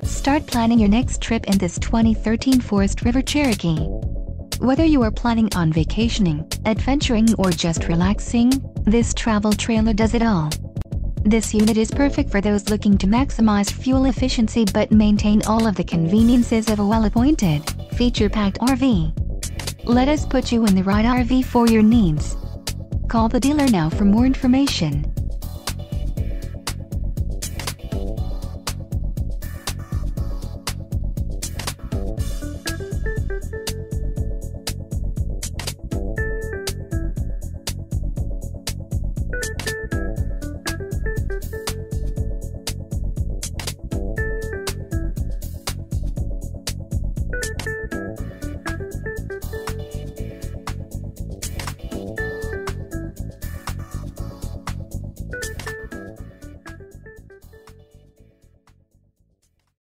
Start planning your next trip in this 2013 Forest River Cherokee. Whether you are planning on vacationing, adventuring, or just relaxing, this travel trailer does it all. This unit is perfect for those looking to maximize fuel efficiency but maintain all of the conveniences of a well-appointed, feature-packed RV. Let us put you in the right RV for your needs. Call the dealer now for more information.